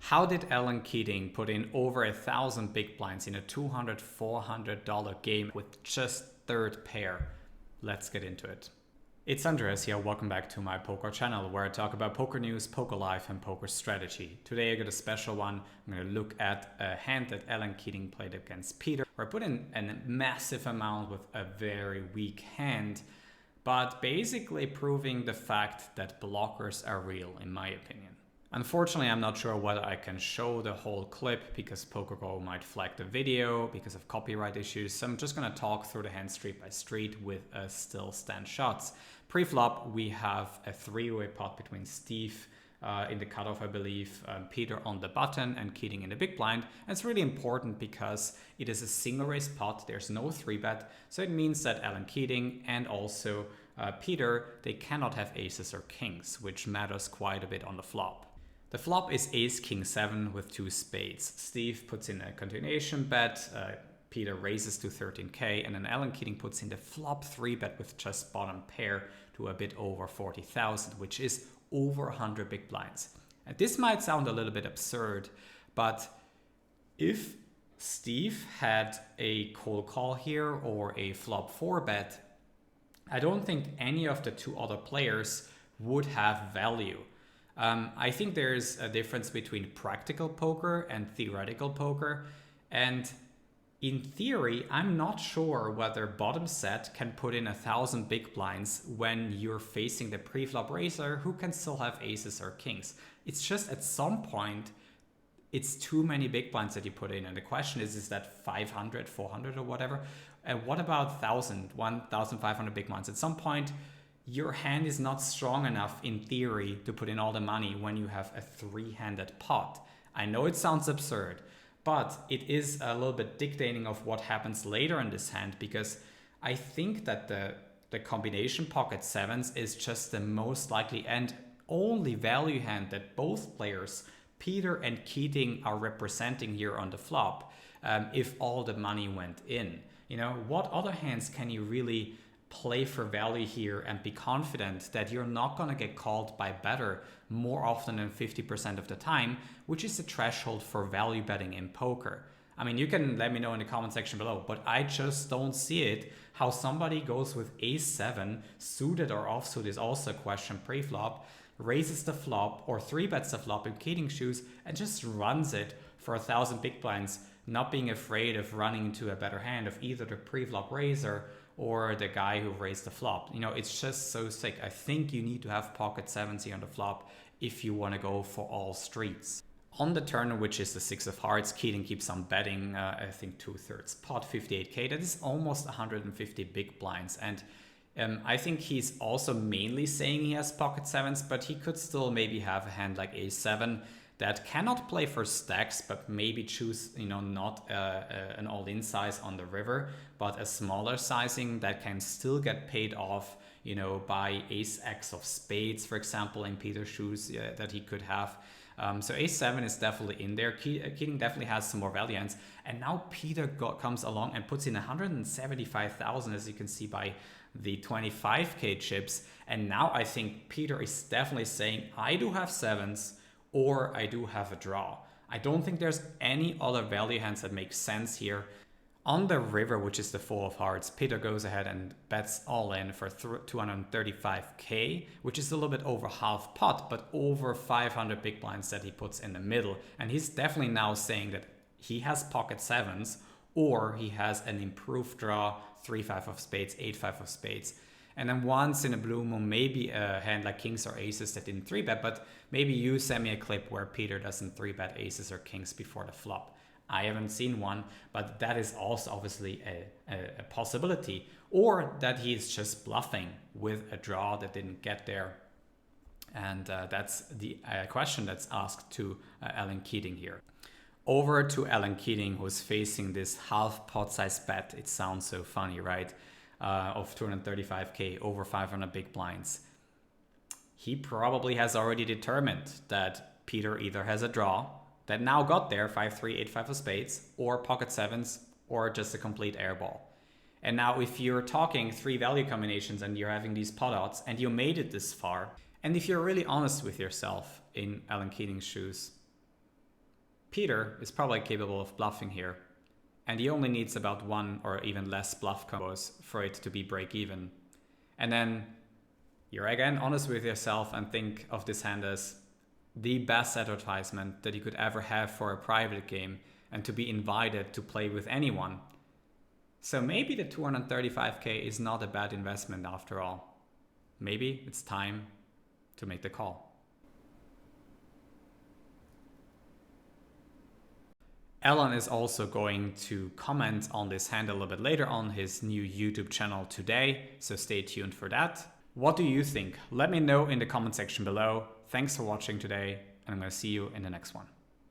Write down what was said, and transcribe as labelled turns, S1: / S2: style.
S1: How did Alan Keating put in over 1,000 big blinds in a $200, $400 game with just third pair? Let's get into it. It's Andreas here, welcome back to my poker channel where I talk about poker news, poker life and poker strategy. Today I got a special one. I'm going to look at a hand that Alan Keating played against Peter, where I put in a massive amount with a very weak hand, but basically proving the fact that blockers are real in my opinion. Unfortunately, I'm not sure whether I can show the whole clip because PokerGo might flag the video because of copyright issues. So I'm just going to talk through the hand street by street with still stand shots. Pre-flop, we have a three-way pot between Steve in the cutoff, I believe, Peter on the button and Keating in the big blind. And it's really important because it is a single raise pot. There's no 3-bet. So it means that Alan Keating and also Peter, they cannot have aces or kings, which matters quite a bit on the flop. The flop is ace king 7 with 2 spades. Steve puts in a continuation bet, Peter raises to 13k, and then Alan Keating puts in the flop 3-bet with just bottom pair to a bit over 40,000, which is over 100 big blinds. And this might sound a little bit absurd, but if Steve had a cold call here or a flop 4-bet, I don't think any of the two other players would have value. I think there's a difference between practical poker and theoretical poker. And in theory, I'm not sure whether bottom set can put in 1,000 big blinds when you're facing the pre-flop raiser who can still have aces or kings. It's just at some point, it's too many big blinds that you put in. And the question is that 500, 400 or whatever? And what about 1,000, 1,500 big blinds? At some point, your hand is not strong enough in theory to put in all the money when you have a three-handed pot. I know it sounds absurd, but it is a little bit dictating of what happens later in this hand, because I think that the combination pocket sevens is just the most likely and only value hand that both players, Peter and Keating, are representing here on the flop if all the money went in. You know, what other hands can you really play for value here and be confident that you're not going to get called by better more often than 50% of the time, which is the threshold for value betting in poker. I mean, you can let me know in the comment section below, but I just don't see it how somebody goes with ace 7 suited or offsuit is also a question pre-flop, raises the flop or 3-bets the flop in Keating shoes and just runs it for 1,000 big blinds, not being afraid of running into a better hand of either the pre-flop raiser or the guy who raised the flop. You know, it's just so sick. I think you need to have pocket sevens here on the flop if you want to go for all streets. On the turn, which is the 6 of hearts, Keating keeps on betting, I think 2/3 pot, 58k. That is almost 150 big blinds. And I think he's also mainly saying he has pocket sevens, but he could still maybe have a hand like a7 that cannot play for stacks, but maybe choose, you know, not an all-in size on the river, but a smaller sizing that can still get paid off, you know, by ace x of spades, for example, in Peter's shoes that he could have. So a7 is definitely in there. Keating definitely has some more value hands. And now Peter comes along and puts in 175,000, as you can see by the 25k chips. And now I think Peter is definitely saying, I do have sevens, or I do have a draw. I don't think there's any other value hands that make sense here. On the river, which is the 4 of hearts, Peter goes ahead and bets all in for 235k, which is a little bit over half pot, but over 500 big blinds that he puts in the middle. And he's definitely now saying that he has pocket sevens, or he has an improved draw, 3-5 of spades, 8-5 of spades. And then once in a blue moon, maybe a hand like kings or aces that didn't 3-bet, but maybe you send me a clip where Peter doesn't 3-bet aces or kings before the flop. I haven't seen one, but that is also obviously a possibility. Or that he's just bluffing with a draw that didn't get there. And that's the question that's asked to Alan Keating here. Over to Alan Keating, who's facing this half pot size bet. It sounds so funny, right? Of 235k, over 500 big blinds. He probably has already determined that Peter either has a draw that now got there, 5-3, 8-5 of spades, or pocket sevens, or just a complete airball. And now if you're talking 3 value combinations and you're having these pot odds and you made it this far, and if you're really honest with yourself in Alan Keating's shoes, Peter is probably capable of bluffing here, and he only needs about 1 or even less bluff combos for it to be break even. And then you're again honest with yourself and think of this hand as the best advertisement that you could ever have for a private game and to be invited to play with anyone. So maybe the 235k is not a bad investment after all. Maybe it's time to make the call. Allin is also going to comment on this hand a little bit later on his new YouTube channel today, so stay tuned for that. What do you think? Let me know in the comment section below. Thanks for watching today, and I'm going to see you in the next one.